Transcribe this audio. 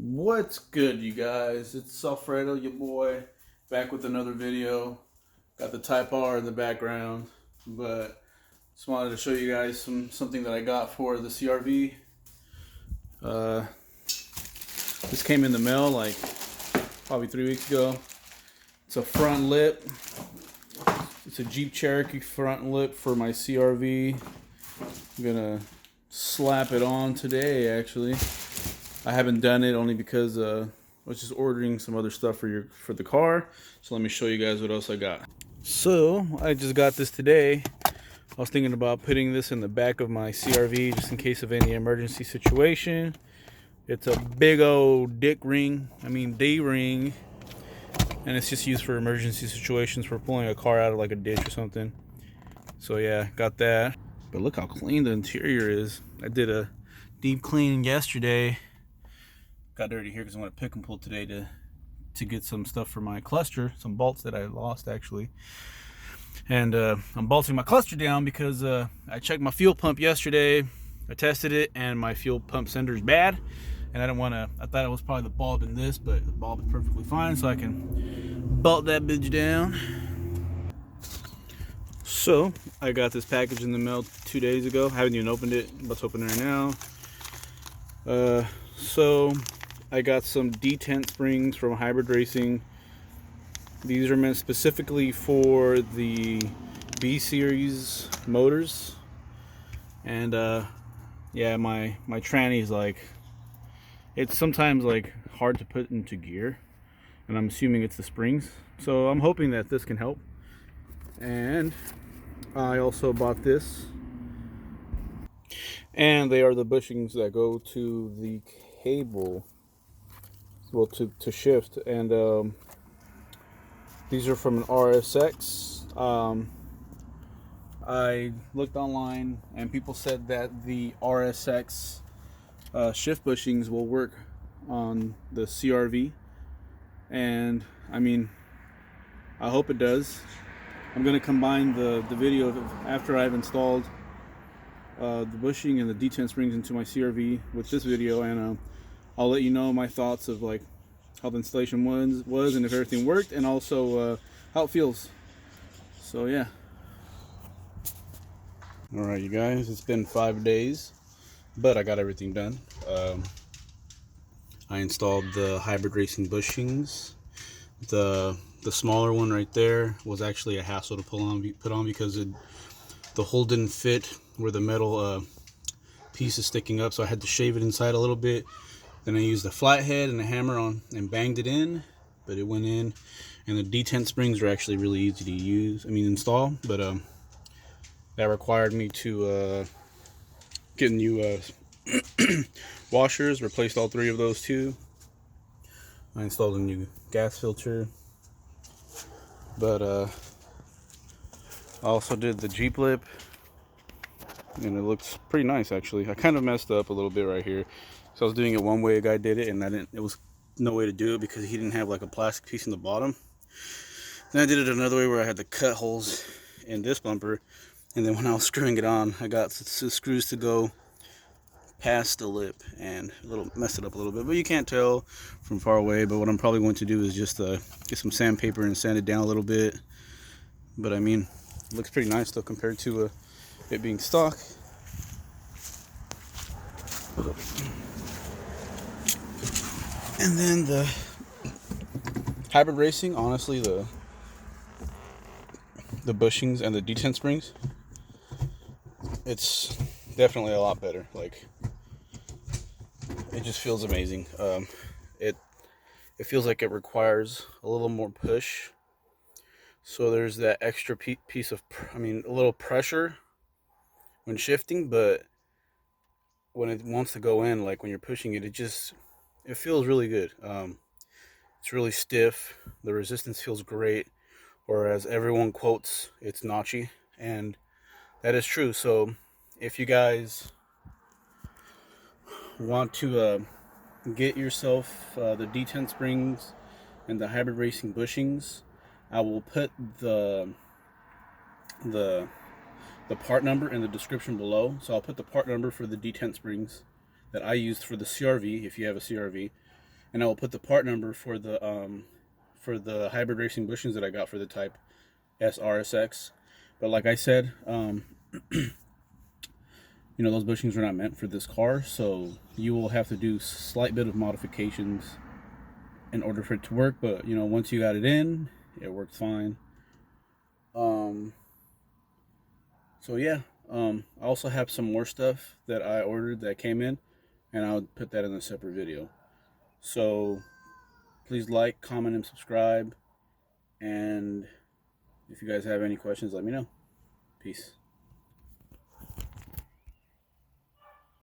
What's good, you guys? It's Alfredo, your boy, back with another video. Got the Type R in the background, but just wanted to show you guys something that I got for the CRV. Uh, this came in the mail like probably 3 weeks ago. It's a front lip. It's a Jeep Cherokee front lip for my CRV. I'm gonna slap it on today, actually. I haven't done it only because I was just ordering some other stuff for the car. So let me show you guys what else I got. So I just got this today. I was thinking about putting this in the back of my CRV just in case of any emergency situation. It's a big old D ring, and it's just used for emergency situations for pulling a car out of like a ditch or something. So yeah, got that. But look how clean the interior is. I did a deep cleaning yesterday. Got dirty here because I want to pick and pull today to get some stuff for my cluster, some bolts that I lost actually. And I'm bolting my cluster down because I checked my fuel pump yesterday. I tested it and my fuel pump sender is bad. And I thought it was probably the bulb in this, but the bulb is perfectly fine, so I can bolt that bitch down. So I got this package in the mail 2 days ago. I haven't even opened it. Let's open it right now. So I got some detent springs from Hybrid Racing. These are meant specifically for the B series motors. And yeah, my tranny is like, it's sometimes like hard to put into gear, and I'm assuming it's the springs. So I'm hoping that this can help. And I also bought this, and they are the bushings that go to the cable, well, to shift. And these are from an RSX. I looked online and people said that the RSX shift bushings will work on the CRV, and I mean, I hope it does. I'm going to combine the video of after I've installed the bushing and the detent springs into my CRV with this video, and I'll let you know my thoughts of like how the installation was and if everything worked, and also how it feels. So yeah. Alright, you guys, it's been 5 days, but I got everything done. I installed the Hybrid Racing bushings. The smaller one right there was actually a hassle to put on because the hole didn't fit where the metal piece is sticking up, so I had to shave it inside a little bit. Then I used a flathead and a hammer on and banged it in, but it went in. And the detent springs are actually really easy to install, but that required me to get new washers, replaced all 3 of those too. I installed a new gas filter, but I also did the Jeep lip, and it looks pretty nice actually. I kind of messed up a little bit right here, so I was doing it one way a guy did it, and it was no way to do it because he didn't have like a plastic piece in the bottom. Then I did it another way where I had to cut holes in this bumper, and then when I was screwing it on, I got the screws to go past the lip and messed it up a little bit, but you can't tell from far away. But what I'm probably going to do is just get some sandpaper and sand it down a little bit. But I mean, it looks pretty nice though compared to it being stock. And then the Hybrid Racing, honestly, the bushings and the detent springs, it's definitely a lot better. Like, it just feels amazing. It feels like it requires a little more push, so there's that extra piece of a little pressure when shifting, but when it wants to go in, like when you're pushing it, it feels really good. It's really stiff. The resistance feels great, or as everyone quotes, it's notchy, and that is true. So if you guys want to get yourself the detent springs and the Hybrid Racing bushings, I will put the part number in the description below. So I'll put the part number for the detent springs that I used for the CRV, if you have a CRV, and I will put the part number for the hybrid racing bushings that I got for the Type SRSX. But like I said, you know, those bushings were not meant for this car, so you will have to do slight bit of modifications in order for it to work. But you know, once you got it in, it worked fine. So yeah, I also have some more stuff that I ordered that came in, and I'll put that in a separate video. So please like, comment, and subscribe. And if you guys have any questions, let me know. Peace.